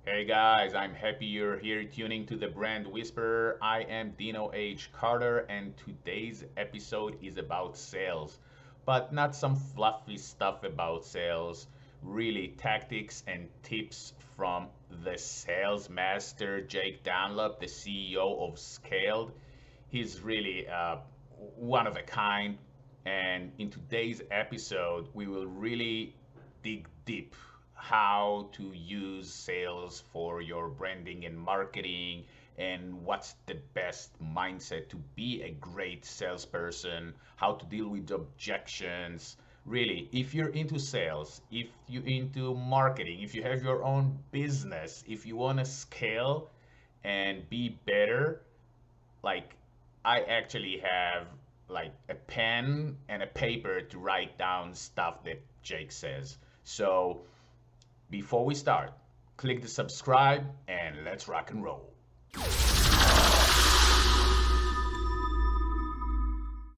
Hey guys, I'm happy you're here tuning to the Brand Whisperer. I am Dino H. Carter, and today's episode is about sales, but not some fluffy stuff about sales, really tactics and tips from the sales master Jake Dunlap, the CEO of Scaled. He's really one of a kind, and in today's episode, we will really dig deep how to use sales for your branding and marketing, and what's the best mindset to be a great salesperson, how to deal with objections. Really, if you're into sales, if you're into marketing, if you have your own business, if you want to scale and be better, like I actually have like a pen and a paper to write down stuff that Jake says. So before we start, click the subscribe and let's rock and roll.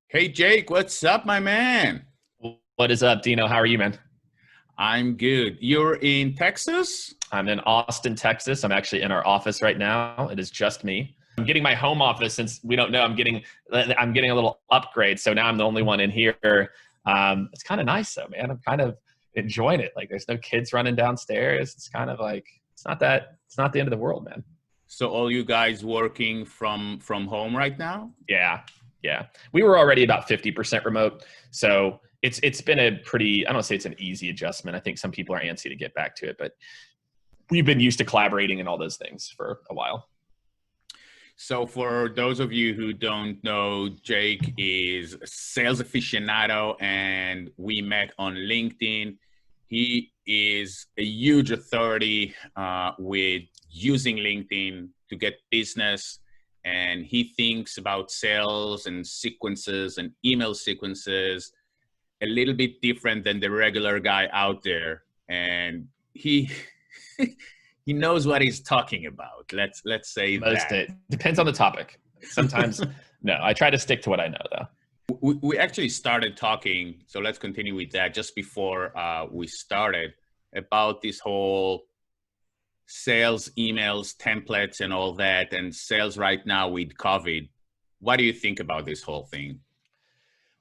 Hey Jake, what's up, my man? What is up, Dino? How are you, man? I'm good. You're in Texas? I'm in Austin, Texas. I'm actually in our office right now. It is just me. I'm getting my home office since we don't know. I'm getting a little upgrade, so now I'm the only one in here. It's kind of nice though, man. I'm kind of enjoying it. Like, there's no kids running downstairs. It's kind of like it's not the end of the world, man. So all you guys working from home right now? Yeah. We were already about 50% remote, so it's been a pretty, I don't say it's an easy adjustment. I think some people are antsy to get back to it, but we've been used to collaborating and all those things for a while. So for those of you who don't know, Jake is a sales aficionado and we met on LinkedIn. He is a huge authority with using LinkedIn to get business, and he thinks about sales and sequences and email sequences a little bit different than the regular guy out there. And he he knows what he's talking about. Let's say that. It depends on the topic. Sometimes, no, I try to stick to what I know, though. We actually started talking, so let's continue with that, just before we started, about this whole sales emails, templates, and all that, and sales right now with COVID. What do you think about this whole thing?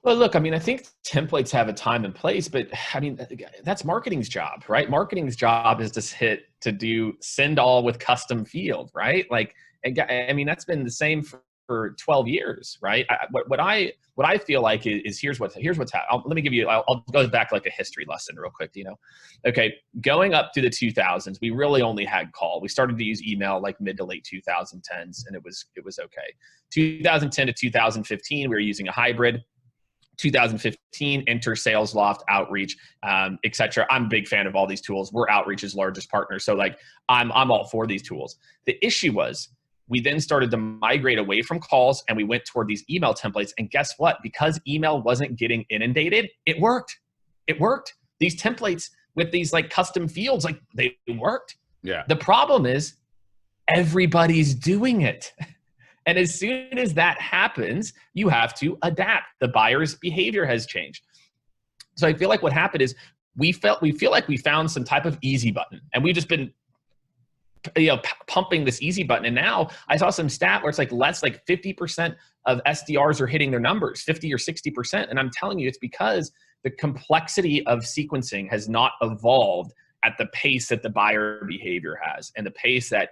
Well, look, I mean, I think templates have a time and place, but I mean, that's marketing's job, right? Marketing's job is to do send all with custom field, right? Like, I mean, that's been the same for 12 years, right? What I feel like is here's what's happening. Let me give you, I'll go back like a history lesson real quick, you know? Okay, going up to the 2000s, we really only had call. We started to use email like mid to late 2010s, and it was okay. 2010 to 2015, we were using a hybrid. 2015, enter SalesLoft, Outreach, etc. I'm a big fan of all these tools. We're Outreach's largest partner, so like I'm all for these tools. The issue was we then started to migrate away from calls and we went toward these email templates. And guess what? Because email wasn't getting inundated, it worked. It worked. These templates with these like custom fields, like they worked. Yeah. The problem is everybody's doing it. And as soon as that happens, you have to adapt. The buyer's behavior has changed. So I feel like what happened is we feel like we found some type of easy button, and we've just been pumping this easy button. And now I saw some stat where it's like less like 50% of SDRs are hitting their numbers, 50 or 60%. And I'm telling you, it's because the complexity of sequencing has not evolved at the pace that the buyer behavior has, and the pace that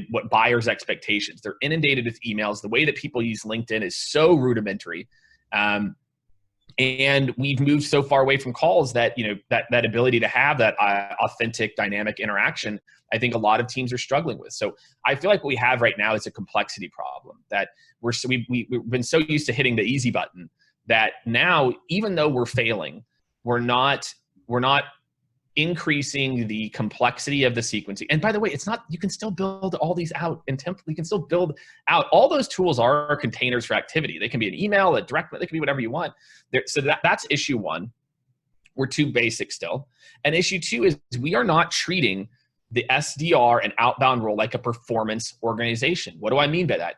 what buyers' expectations. They're inundated with emails. The way that people use LinkedIn is so rudimentary. And we've moved so far away from calls that, that ability to have that authentic, dynamic interaction, I think a lot of teams are struggling with. So I feel like what we have right now is a complexity problem that we've been so used to hitting the easy button that now, even though we're failing, we're not increasing the complexity of the sequencing. And by the way, it's not, you can still build all these out in template. You can still build out. All those tools are containers for activity. They can be an email, a direct, they can be whatever you want. So that's issue one. We're too basic still. And issue two is we are not treating the SDR and outbound role like a performance organization. What do I mean by that?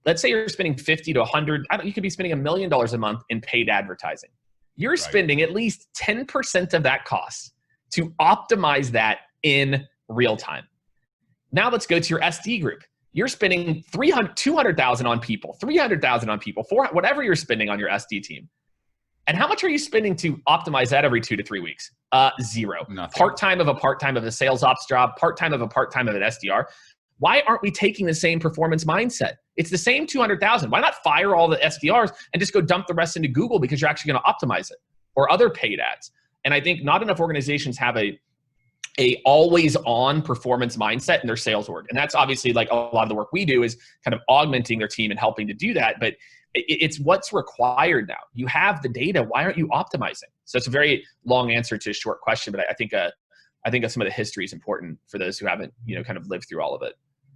Let's say you're spending 50 to 100, you could be spending $1 million a month in paid advertising. You're spending at least 10% of that cost to optimize that in real time. Now let's go to your SD group. You're spending 200,000 on people, 300,000 on people, 400, whatever you're spending on your SD team. And how much are you spending to optimize that every 2 to 3 weeks? Zero. Nothing. Part-time of a sales ops job, part-time of an SDR. Why aren't we taking the same performance mindset? It's the same 200,000. Why not fire all the SDRs and just go dump the rest into Google because you're actually going to optimize it, or other paid ads? And I think not enough organizations have a always on performance mindset in their sales org. And that's obviously like a lot of the work we do is kind of augmenting their team and helping to do that. But it's what's required now. You have the data. Why aren't you optimizing? So it's a very long answer to a short question, but I think some of the history is important for those who haven't, kind of lived through all of it.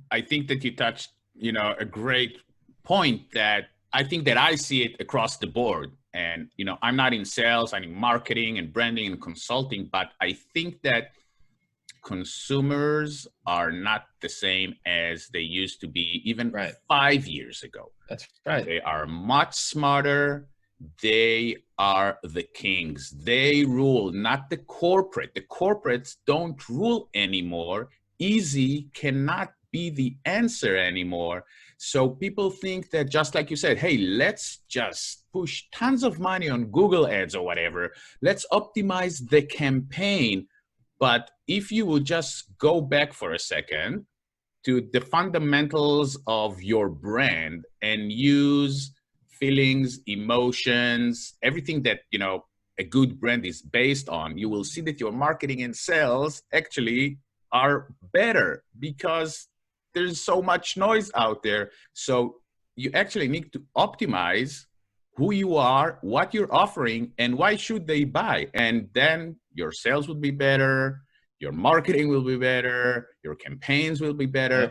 I think that you touched, a great point that I think that I see it across the board. And, I'm not in sales, I'm in marketing and branding and consulting, but I think that consumers are not the same as they used to be even 5 years ago. That's right. They are much smarter. They are the kings. They rule, not the corporate. The corporates don't rule anymore. Easy cannot be the answer anymore. So people think that, just like you said, hey, let's just push tons of money on Google ads or whatever. Let's optimize the campaign. But if you would just go back for a second to the fundamentals of your brand and use feelings, emotions, everything that, a good brand is based on, you will see that your marketing and sales actually are better because there's so much noise out there. So you actually need to optimize who you are, what you're offering, and why should they buy. And then your sales will be better, your marketing will be better, your campaigns will be better. Yeah.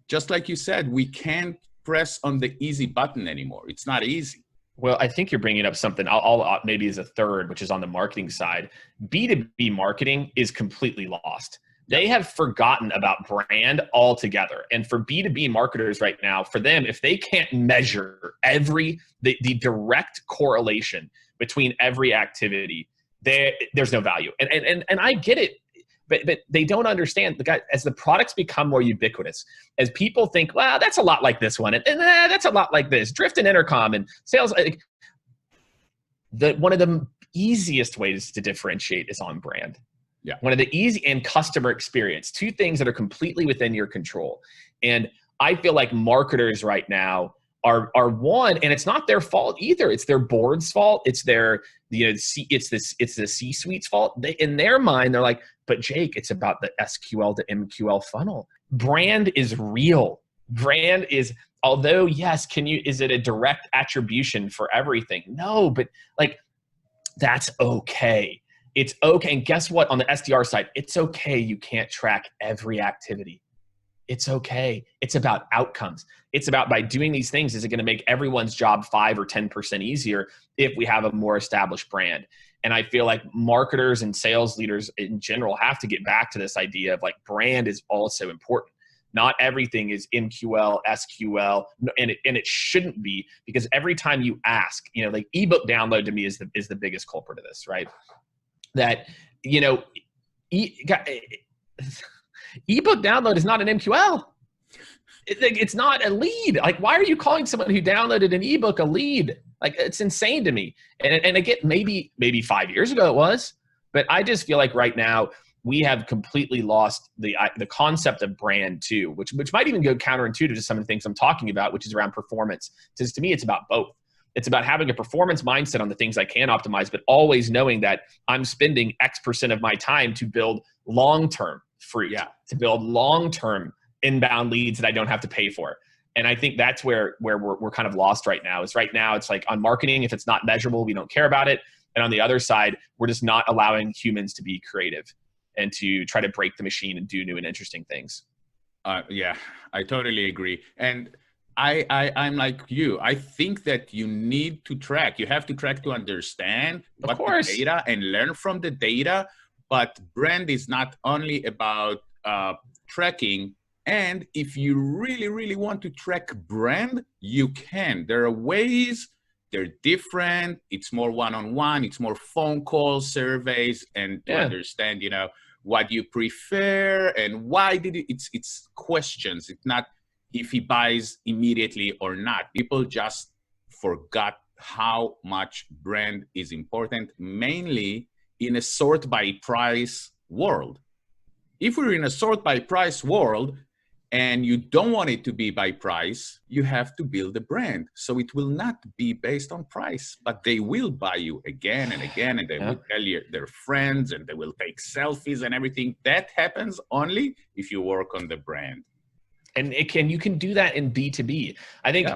Just like you said, we can't press on the easy button anymore. It's not easy. Well, I think you're bringing up something I'll maybe as a third, which is on the marketing side. B2B marketing is completely lost. They have forgotten about brand altogether. And for B2B marketers right now, for them, if they can't measure the direct correlation between every activity, there's no value. And I get it, but they don't understand. As the products become more ubiquitous, as people think, well, that's a lot like this one, and that's a lot like this, Drift and Intercom and sales. One of the easiest ways to differentiate is on brand. Yeah. One of the easy and customer experience, two things that are completely within your control. And I feel like marketers right now are one, and it's not their fault either. It's their board's fault. It's their, it's the C-suite's fault. In their mind, they're like, but Jake, it's about the SQL to MQL funnel. Brand is real. Brand is, although yes, is it a direct attribution for everything? No, but that's okay. It's okay. And guess what? On the SDR side, it's okay. You can't track every activity. It's okay. It's about outcomes. It's about, by doing these things, is it going to make everyone's job 5 or 10% easier if we have a more established brand? And I feel like marketers and sales leaders in general have to get back to this idea of brand is also important. Not everything is MQL, SQL, and it shouldn't be, because every time you ask, ebook download to me is the biggest culprit of this, right? That, ebook download is not an MQL. It's not a lead. Why are you calling someone who downloaded an ebook a lead? It's insane to me. And again, maybe 5 years ago it was, but I just feel like right now we have completely lost the concept of brand too, which might even go counterintuitive to some of the things I'm talking about, which is around performance. Because to me, it's about both. It's about having a performance mindset on the things I can optimize, but always knowing that I'm spending X% of my time to build long-term fruit, to build long-term inbound leads that I don't have to pay for. And I think that's where we're kind of lost right now. Is right now it's on marketing, if it's not measurable, we don't care about it. And on the other side, we're just not allowing humans to be creative and to try to break the machine and do new and interesting things. Yeah, I totally agree. And I'm like you. I think that you need to track. You have to track to understand what the data and learn from the data. But brand is not only about tracking. And if you really, really want to track brand, you can. There are ways. They're different. It's more one-on-one. It's more phone calls, surveys, and to understand, what you prefer and why did it, it's questions. It's not if he buys immediately or not. People just forgot how much brand is important, mainly in a sort by price world. If we're in a sort by price world and you don't want it to be by price, you have to build a brand. So it will not be based on price, but they will buy you again and again, and they will tell you their friends, and they will take selfies and everything. That happens only if you work on the brand. And you can do that in B2B. I think,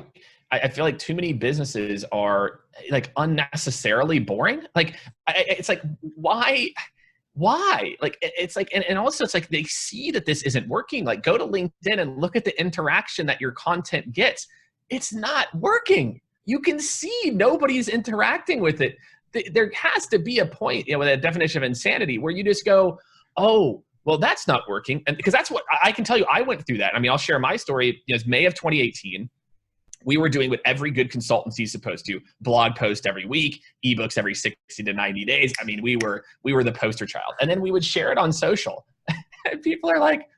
I feel like too many businesses are like unnecessarily boring. Like, it's like, why? Like, it's like, and also it's like they see that this isn't working. Like, go to LinkedIn and look at the interaction that your content gets. It's not working. You can see nobody's interacting with it. There has to be a point, with a definition of insanity where you just go, oh, well, that's not working. And because that's what I can tell you, I went through that. I mean, I'll share my story. It's May of 2018. We were doing what every good consultancy is supposed to: blog post every week, ebooks every 60 to 90 days. I mean, we were the poster child. And then we would share it on social. And people are like,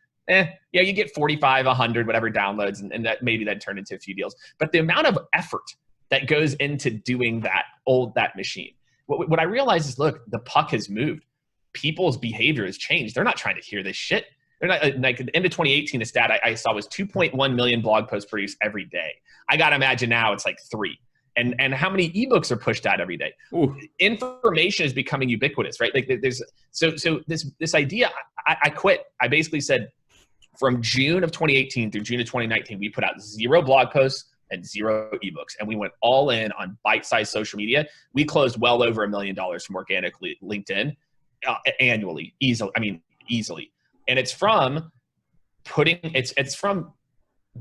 you get 45, 100, whatever downloads, and that maybe that turned into a few deals. But the amount of effort that goes into doing that machine. What I realized is, look, the puck has moved. People's behavior has changed. They're not trying to hear this shit. They're not, like, at the end of 2018, the stat I saw was 2.1 million blog posts produced every day. I got to imagine now it's like 3. And how many ebooks are pushed out every day? Ooh. Information is becoming ubiquitous, right? Like, there's so this idea. I quit. I basically said, from June of 2018 through June of 2019, we put out 0 blog posts and 0 ebooks, and we went all in on bite-sized social media. We closed well over $1 million from organic LinkedIn annually, easily. And it's from it's from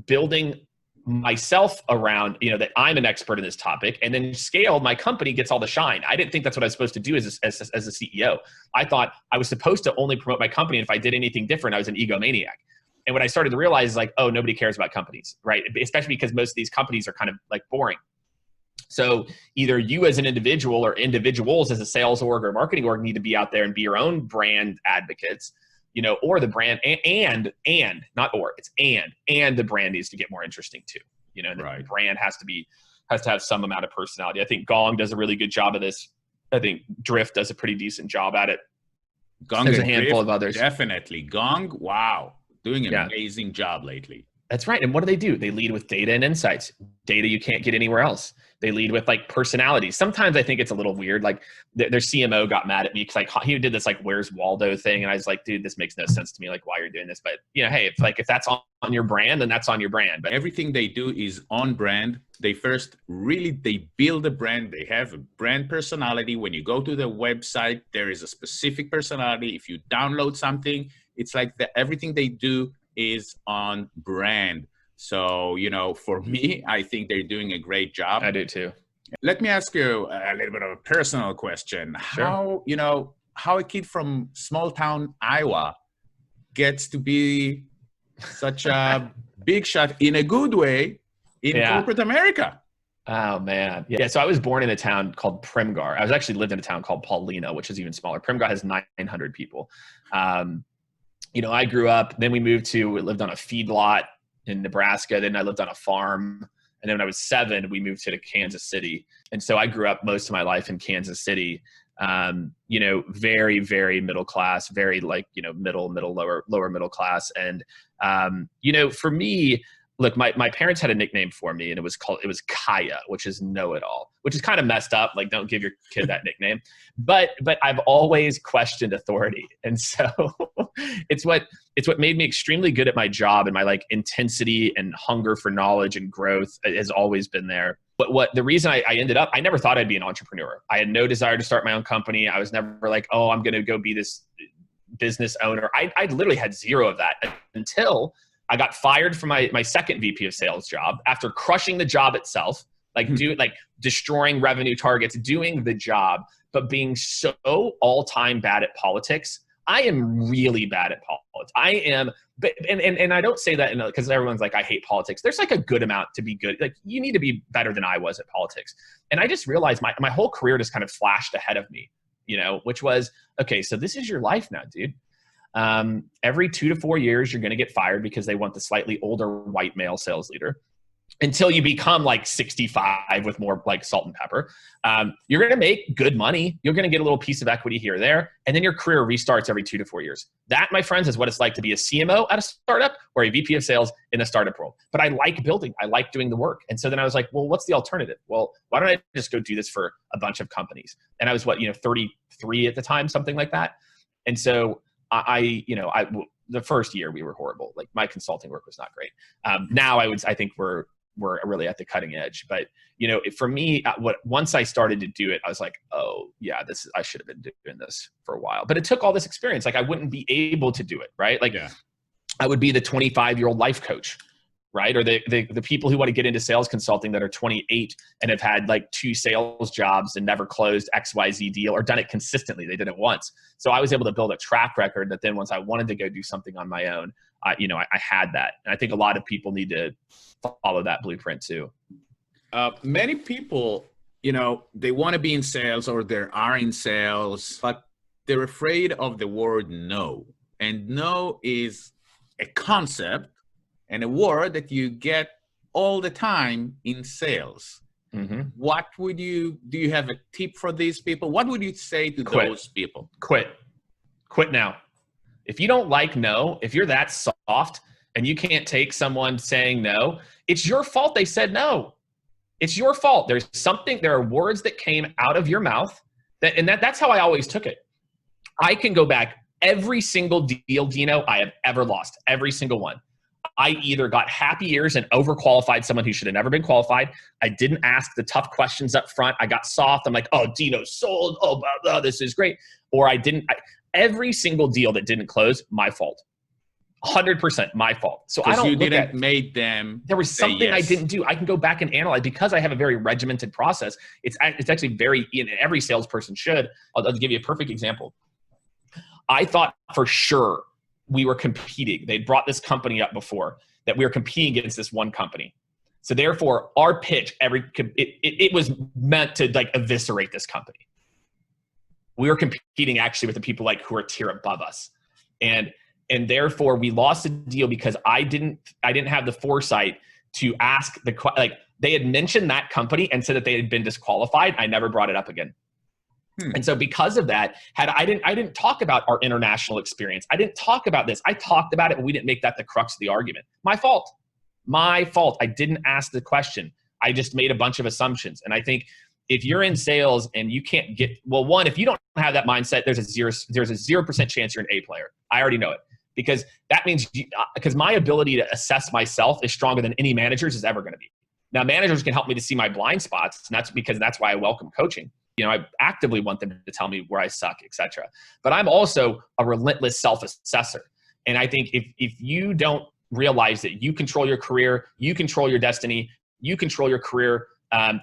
building myself around, that I'm an expert in this topic, and then Skaled, my company, gets all the shine. I didn't think that's what I was supposed to do as a CEO. I thought I was supposed to only promote my company, and if I did anything different, I was an egomaniac. And what I started to realize is, like, oh, nobody cares about companies, right? Especially because most of these companies are kind of like boring. So either you as an individual or individuals as a sales org or marketing org need to be out there and be your own brand advocates, or the brand and not or, it's and the brand needs to get more interesting too. And right. The brand has to have some amount of personality. I think Gong does a really good job of this. I think Drift does a pretty decent job at it. Gong, there's a handful Drift, of others. Definitely. Gong, wow. Doing an amazing job lately. That's right. And what do? They lead with data and insights, data you can't get anywhere else. They lead with, like, personalities. Sometimes I think it's a little weird. Like, their CMO got mad at me because, like, he did this, like, where's Waldo thing. And I was like, dude, this makes no sense to me. Like, why you're doing this? But, hey, if that's on your brand, then that's on your brand. But everything they do is on brand. They build a brand. They have a brand personality. When you go to the website, there is a specific personality. If you download something, it's like everything they do is on brand. So, for me, I think they're doing a great job. I do too. Let me ask you a little bit of a personal question. Sure. How a kid from small town Iowa gets to be such a big shot in a good way in corporate America? Oh, man. Yeah. So I was born in a town called Primgar. I was actually lived in a town called Paulina, which is even smaller. Primgar has 900 people. I grew up, then we lived on a feedlot in Nebraska. Then I lived on a farm. And then when I was 7, we moved to Kansas City. And so I grew up most of my life in Kansas City, very, very middle class, very middle, lower middle class. And, for me, look, my parents had a nickname for me, and it was Kaya, which is know-it-all, which is kind of messed up. Like, don't give your kid that nickname. But I've always questioned authority. And so it's what made me extremely good at my job, and my intensity and hunger for knowledge and growth has always been there. But the reason I ended up, I never thought I'd be an entrepreneur. I had no desire to start my own company. I was never like, oh, I'm going to go be this business owner. I literally had 0 of that until I got fired from my second VP of sales job after crushing the job itself, destroying revenue targets, doing the job, but being so all-time bad at politics. I am really bad at politics. I am, and I don't say that because everyone's like, I hate politics. There's a good amount to be good. You need to be better than I was at politics. And I just realized my whole career just kind of flashed ahead of me, which was, okay, so this is your life now, dude. Every 2 to 4 years, you're going to get fired because they want the slightly older white male sales leader until you become like 65 with more like salt and pepper. You're going to make good money. You're going to get a little piece of equity here or there. And then your career restarts every 2 to 4 years. That, my friends, is what it's like to be a CMO at a startup or a VP of sales in a startup role. But I like building. I like doing the work. And so then I was like, well, what's the alternative? Well, why don't I just go do this for a bunch of companies? And I was 33 at the time, something like that. And so the first year we were horrible. Like my consulting work was not great. Now I think we're really at the cutting edge. But for me, once I started to do it, I was like, oh yeah, I should have been doing this for a while. But it took all this experience. Like I wouldn't be able to do it, right? Like I would be the 25-year-old life coach, right? Or the people who want to get into sales consulting that are 28 and have had like 2 sales jobs and never closed XYZ deal or done it consistently. They did it once. So I was able to build a track record that then once I wanted to go do something on my own, I had that. And I think a lot of people need to follow that blueprint too. Many people, they want to be in sales or they are in sales, but they're afraid of the word no. And no is a concept and a word that you get all the time in sales. Mm-hmm. Do you have a tip for these people? What would you say to those people? Quit now. If you don't like no, if you're that soft and you can't take someone saying no, it's your fault they said no. It's your fault. There are words that came out of your mouth that's how I always took it. I can go back every single deal, Dino, I have ever lost, every single one. I either got happy ears and overqualified someone who should have never been qualified. I didn't ask the tough questions up front. I got soft. I'm like, oh, Dino sold. Oh, blah, blah, this is great. Or every single deal that didn't close, my fault. 100% my fault. So I don't you didn't make them. There was something yes. I didn't do. I can go back and analyze because I have a very regimented process. It's actually every salesperson should. I'll give you a perfect example. I thought for sure we were competing. They brought this company up before that we were competing against this one company. So therefore our pitch, it was meant to like eviscerate this company. We were competing actually with the people like who are a tier above us. And therefore we lost a deal because I didn't have the foresight to ask they had mentioned that company and said that they had been disqualified. I never brought it up again. And so because of that, I didn't talk about our international experience. I didn't talk about this. I talked about it, but we didn't make that the crux of the argument. My fault. I didn't ask the question. I just made a bunch of assumptions. And I think if you're in sales and you can't if you don't have that mindset, there's a 0% chance you're an A player. I already know it because that means because my ability to assess myself is stronger than any manager's is ever going to be. Now, managers can help me to see my blind spots, and that's why I welcome coaching. I actively want them to tell me where I suck, etc. But I'm also a relentless self-assessor. And I think if you don't realize that you control your career, you control your destiny, you control your career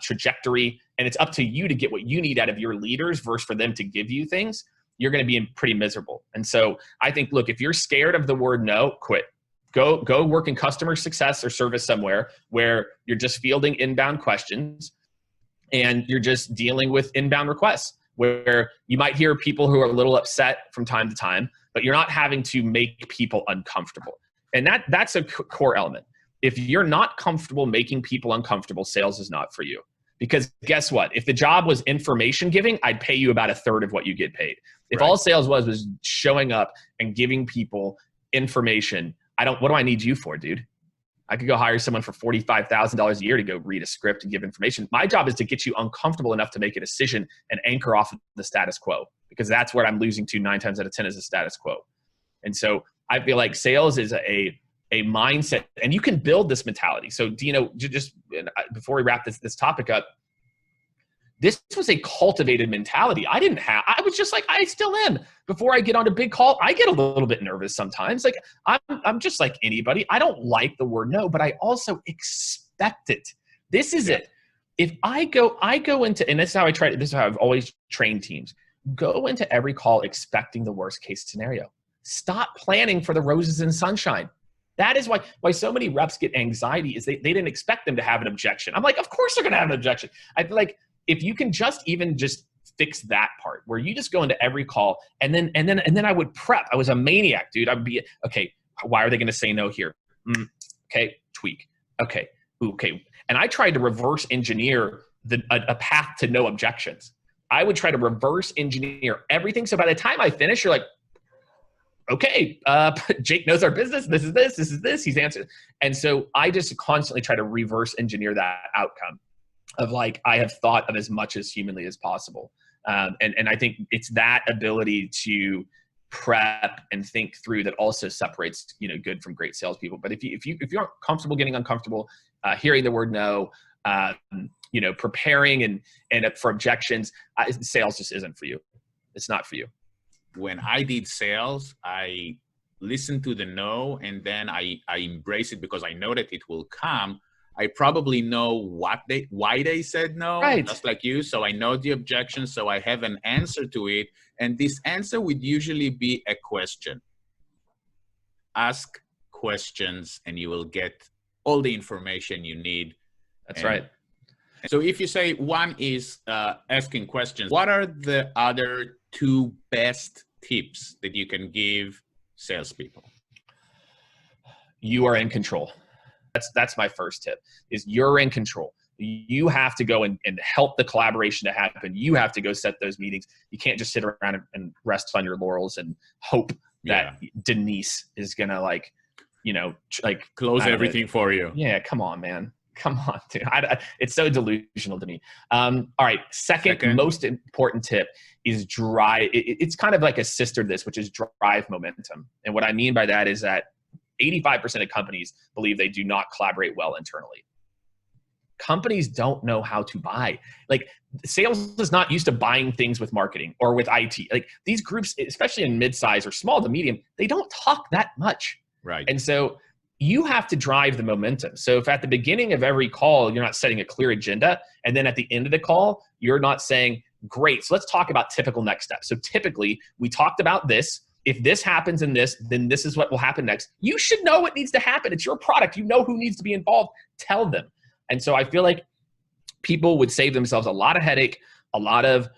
trajectory, and it's up to you to get what you need out of your leaders versus for them to give you things, you're going to be pretty miserable. And so I think, look, if you're scared of the word no, quit. Go work in customer success or service somewhere where you're just fielding inbound questions and you're just dealing with inbound requests where you might hear people who are a little upset from time to time, but you're not having to make people uncomfortable. And that's a core element. If you're not comfortable making people uncomfortable, sales is not for you. Because guess what? If the job was information giving, I'd pay you about a third of what you get paid. If all sales was showing up and giving people information, what do I need you for, dude? I could go hire someone for $45,000 a year to go read a script and give information. My job is to get you uncomfortable enough to make a decision and anchor off of the status quo, because that's where I'm losing to 9 times out of 10 is the status quo. And so I feel like sales is a mindset, and you can build this mentality. So Dino, just before we wrap this topic up, this was a cultivated mentality. I was just like, I still am. Before I get on a big call, I get a little bit nervous sometimes. Like I'm just like anybody. I don't like the word no, but I also expect it. This is it. If I go into, and this is how I've always trained teams. Go into every call expecting the worst case scenario. Stop planning for the roses and sunshine. That is why so many reps get anxiety is they didn't expect them to have an objection. I'm like, of course they're going to have an objection. I feel like if you can just fix that part where you just go into every call and then I would prep. I was a maniac, dude. I'd be, okay, why are they going to say no here? Okay, tweak. Okay. And I tried to reverse engineer a path to no objections. I would try to reverse engineer everything. So by the time I finish, you're like, okay, Jake knows our business. This is this. He's answered. And so I just constantly try to reverse engineer that outcome of like, I have thought of as much as humanly as possible. And I think it's that ability to prep and think through that also separates, good from great salespeople. But if you aren't comfortable getting uncomfortable, hearing the word no, preparing and for objections, sales just isn't for you. It's not for you. When I did sales, I listened to the no, and then I embrace it because I know that it will come. I probably know why they said no, right, just like you. So I know the objection, so I have an answer to it. And this answer would usually be a question. Ask questions and you will get all the information you need. That's right. So if you say one is asking questions, what are the other two best tips that you can give salespeople? You are in control. That's my first tip, is you're in control. You have to go and help the collaboration to happen. You have to go set those meetings. You can't just sit around and rest on your laurels and hope that Denise is going to close everything for you. Yeah. Come on, man. Come on, dude. It's so delusional to me. All right. Second most important tip is drive. It's kind of like a sister to this, which is drive momentum. And what I mean by that is that 85% of companies believe they do not collaborate well internally. Companies don't know how to buy. Like, sales is not used to buying things with marketing or with IT. Like, these groups, especially in mid-size or small to medium, they don't talk that much. Right. And so you have to drive the momentum. So if at the beginning of every call, you're not setting a clear agenda, and then at the end of the call, you're not saying, great, so let's talk about typical next steps. So typically, we talked about this. If this happens in this, then this is what will happen next. You should know what needs to happen. It's your product. You know who needs to be involved. Tell them. And so I feel like people would save themselves a lot of headache, a lot of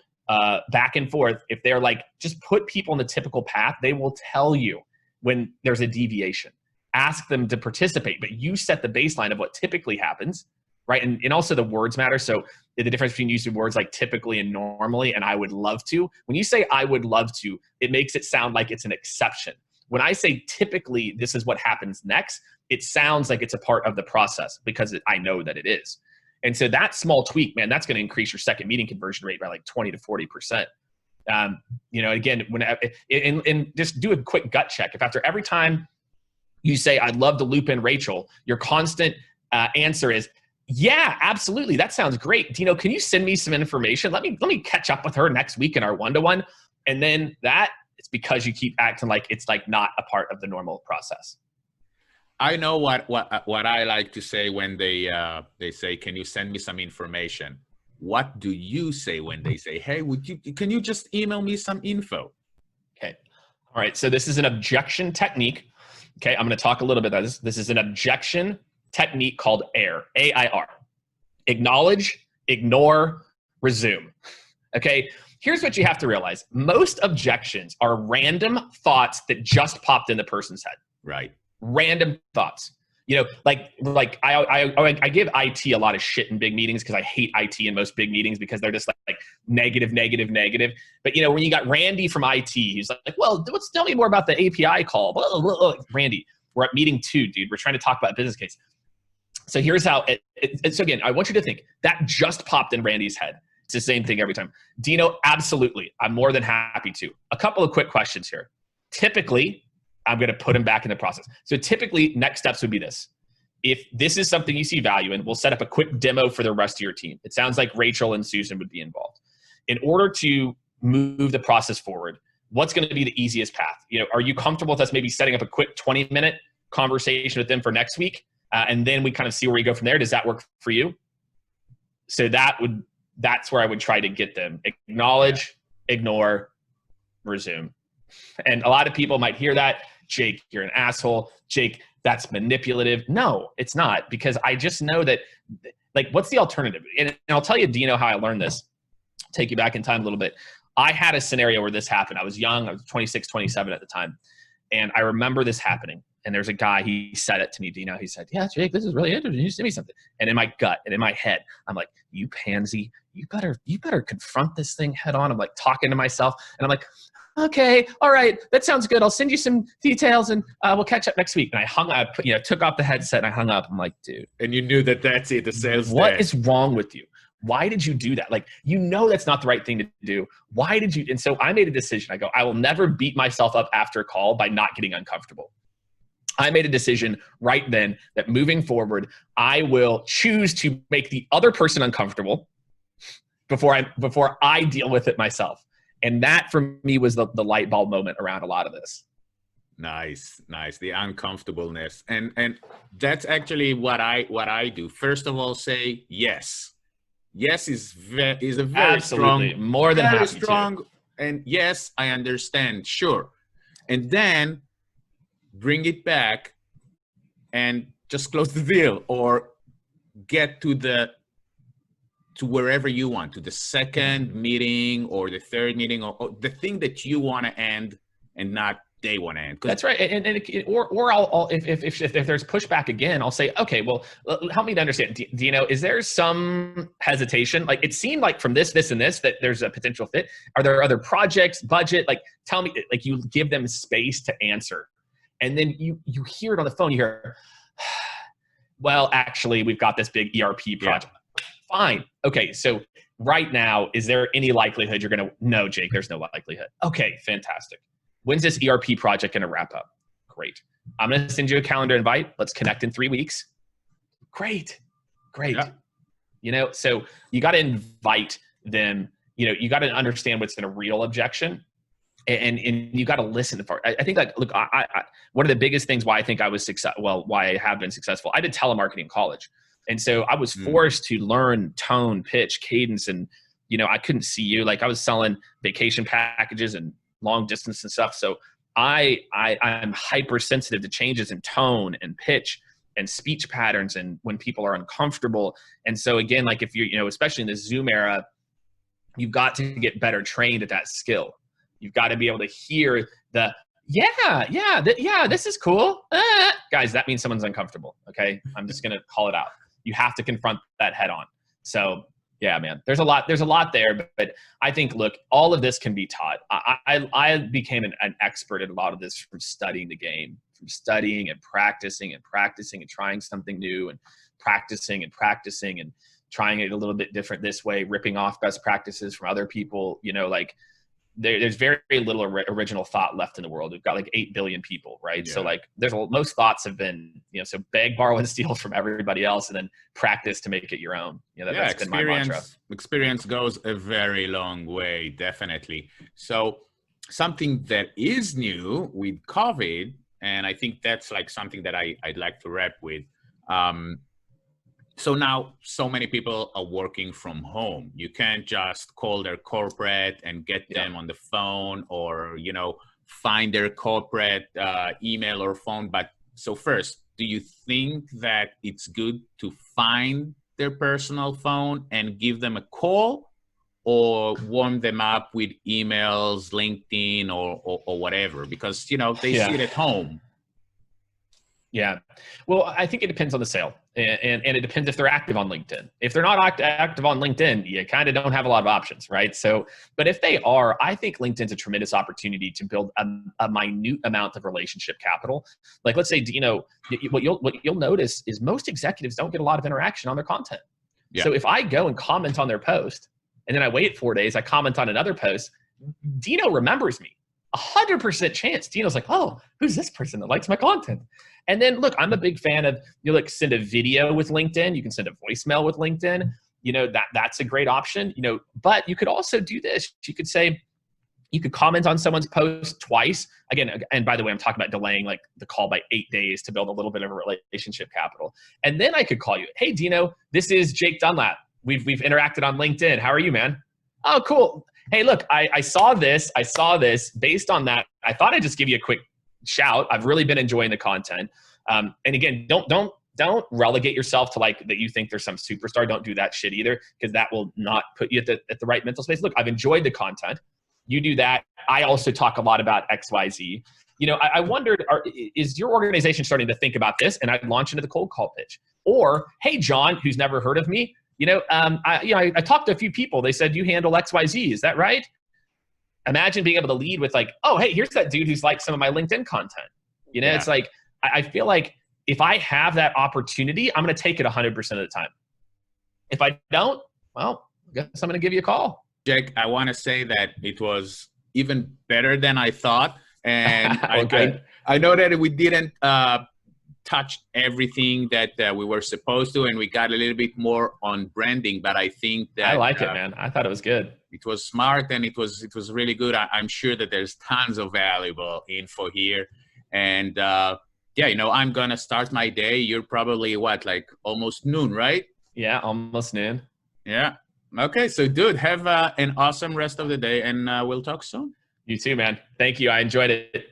back and forth. If they're like, just put people in the typical path, they will tell you when there's a deviation. Ask them to participate, but you set the baseline of what typically happens, right? And also the words matter. So the difference between using words like typically and normally and I would love to, when you say I would love to, it makes it sound like it's an exception. When I say typically this is what happens next, it sounds like it's a part of the process because I know that it is. And so that small tweak, man, that's going to increase your second meeting conversion rate by like 20 to 40%. Again, and just do a quick gut check. If after every time you say, I'd love to loop in Rachel, your constant answer is, yeah, absolutely. That sounds great. Dino, can you send me some information? Let me catch up with her next week in our one-to-one. And then it's because you keep acting like it's like not a part of the normal process. I know what I like to say when they say, can you send me some information? What do you say when they say, hey, can you just email me some info? Okay. All right. So this is an objection technique. Okay. I'm going to talk a little bit about this. This is an objection technique called AIR, A-I-R. Acknowledge, ignore, resume. Okay. Here's what you have to realize. Most objections are random thoughts that just popped in the person's head. Right. Random thoughts. Like I give IT a lot of shit in big meetings because I hate IT in most big meetings because they're just like negative. But when you got Randy from IT, he's like, well, tell me more about the API call. Blah, blah, blah. Randy, we're at meeting 2, dude. We're trying to talk about a business case. So here's how so again, I want you to think that just popped in Randy's head. It's the same thing every time. Dino, absolutely. I'm more than happy to. A couple of quick questions here. Typically, I'm going to put him back in the process. So typically, next steps would be this. If this is something you see value in, we'll set up a quick demo for the rest of your team. It sounds like Rachel and Susan would be involved. In order to move the process forward, what's going to be the easiest path? Are you comfortable with us maybe setting up a quick 20-minute conversation with them for next week? And then we kind of see where we go from there. Does that work for you? So that's where I would try to get them. Acknowledge, ignore, resume. And a lot of people might hear that. Jake, you're an asshole. Jake, that's manipulative. No, it's not, because I just know that, like, what's the alternative? And I'll tell you, Dino, how I learned this. take you back in time a little bit. I had a scenario where this happened. I was young. I was 26, 27 at the time. And I remember this happening. And there's a guy, he said it to me, Dino. He said, yeah, Jake, this is really interesting. You send me something. And in my gut and in my head, I'm like, you pansy, you better confront this thing head on. I'm like talking to myself. And I'm like, okay, all right, that sounds good. I'll send you some details and we'll catch up next week. And I hung up, took off the headset and I hung up. I'm like, dude. And you knew that's it, the sales What day. is wrong with you? Why did you do that? Like, that's not the right thing to do. Why did you? And so I made a decision. I go, I will never beat myself up after a call by not getting uncomfortable. I made a decision right then that moving forward, I will choose to make the other person uncomfortable before I deal with it myself. And that for me was the light bulb moment around a lot of this. Nice. The uncomfortableness. And that's actually what I do. First of all, say yes. Yes is a very absolutely strong, more than very happy strong. to. And yes, I understand. Sure. And then bring it back and just close the deal or get to wherever you want, to the second meeting or the third meeting or the thing that you want to end and not they want to end. That's right. Or I'll if there's pushback again, I'll say, okay, well, help me to understand. Dino, is there some hesitation? Like it seemed like from this, and this, that there's a potential fit. Are there other projects, budget? Like tell me, like you give them space to answer. And then you hear it on the phone, you hear, well, actually, we've got this big ERP project. Yeah. Fine. Okay, so right now, is there any likelihood you're going to – no, Jake, there's no likelihood. Okay, fantastic. When's this ERP project going to wrap up? Great. I'm going to send you a calendar invite. Let's connect in 3 weeks. Great. Yeah. So you got to invite them. You got to understand what's in a real objection. And you got to listen for it. I think like, look, I one of the biggest things why I think I was why I have been successful, I did telemarketing in college. And so I was forced to learn tone, pitch, cadence. And, I couldn't see you. Like I was selling vacation packages and long distance and stuff. So I'm hypersensitive to changes in tone and pitch and speech patterns and when people are uncomfortable. And so again, like if you're, especially in the Zoom era, you've got to get better trained at that skill. You've got to be able to hear the, this is cool. Guys, that means someone's uncomfortable. Okay. I'm just going to call it out. You have to confront that head on. So yeah, man, there's a lot there, but I think, look, all of this can be taught. I became an expert at a lot of this from studying the game, from studying and practicing and trying something new and practicing and trying it a little bit different this way, ripping off best practices from other people, like, there's very little original thought left in the world. We've got like 8 billion people, right? Yeah. So like most thoughts have been, so beg, borrow, and steal from everybody else and then practice to make it your own. That's been my mantra. Experience goes a very long way, definitely. So something that is new with COVID, and I think that's like something that I'd like to wrap with. So now so many people are working from home. You can't just call their corporate and get them on the phone or, find their corporate email or phone. But so first, do you think that it's good to find their personal phone and give them a call or warm them up with emails, LinkedIn or whatever? Because, they see it at home. Yeah. Well, I think it depends on the sale and it depends if they're active on LinkedIn. If they're not active on LinkedIn, you kind of don't have a lot of options, right? So, but if they are, I think LinkedIn's a tremendous opportunity to build a minute amount of relationship capital. Like let's say, what you'll notice is most executives don't get a lot of interaction on their content. Yeah. So if I go and comment on their post and then I wait 4 days, I comment on another post, Dino remembers me. 100% chance. Dino's like, oh, who's this person that likes my content? And then look, I'm a big fan of, send a video with LinkedIn. You can send a voicemail with LinkedIn. That's a great option, but you could also do this. You could say, you could comment on someone's post twice. Again, and by the way, I'm talking about delaying like the call by 8 days to build a little bit of a relationship capital. And then I could call you, hey, Dino, this is Jake Dunlap. We've interacted on LinkedIn. How are you, man? Oh, cool. Hey, look, I saw this. Based on that, I thought I'd just give you a quick shout. I've really been enjoying the content. And again, don't don't relegate yourself to like that you think there's some superstar. Don't do that shit either, because that will not put you at the right mental space. Look, I've enjoyed the content. You do that. I also talk a lot about XYZ. You know, I wondered, is your organization starting to think about this? And I'd launch into the cold call pitch. Or, hey, John, who's never heard of me, I talked to a few people. They said, you handle XYZ. Is that right? Imagine being able to lead with like, oh, hey, here's that dude who's liked some of my LinkedIn content. You know, yeah. It's like, I feel like if I have that opportunity, I'm going to take it 100% of the time. If I don't, well, I guess I'm going to give you a call. Jake, I want to say that it was even better than I thought. And I know that we didn't touch everything that we were supposed to, and we got a little bit more on branding, but I think that I like it, man. I thought it was good. It was smart, and it was really good. I'm sure that there's tons of valuable info here. And yeah, you know, I'm gonna start my day. You're probably what, like almost noon, right? Yeah, almost noon. Yeah. Okay, so dude, have an awesome rest of the day, and we'll talk soon. You too, man. Thank you. I enjoyed it.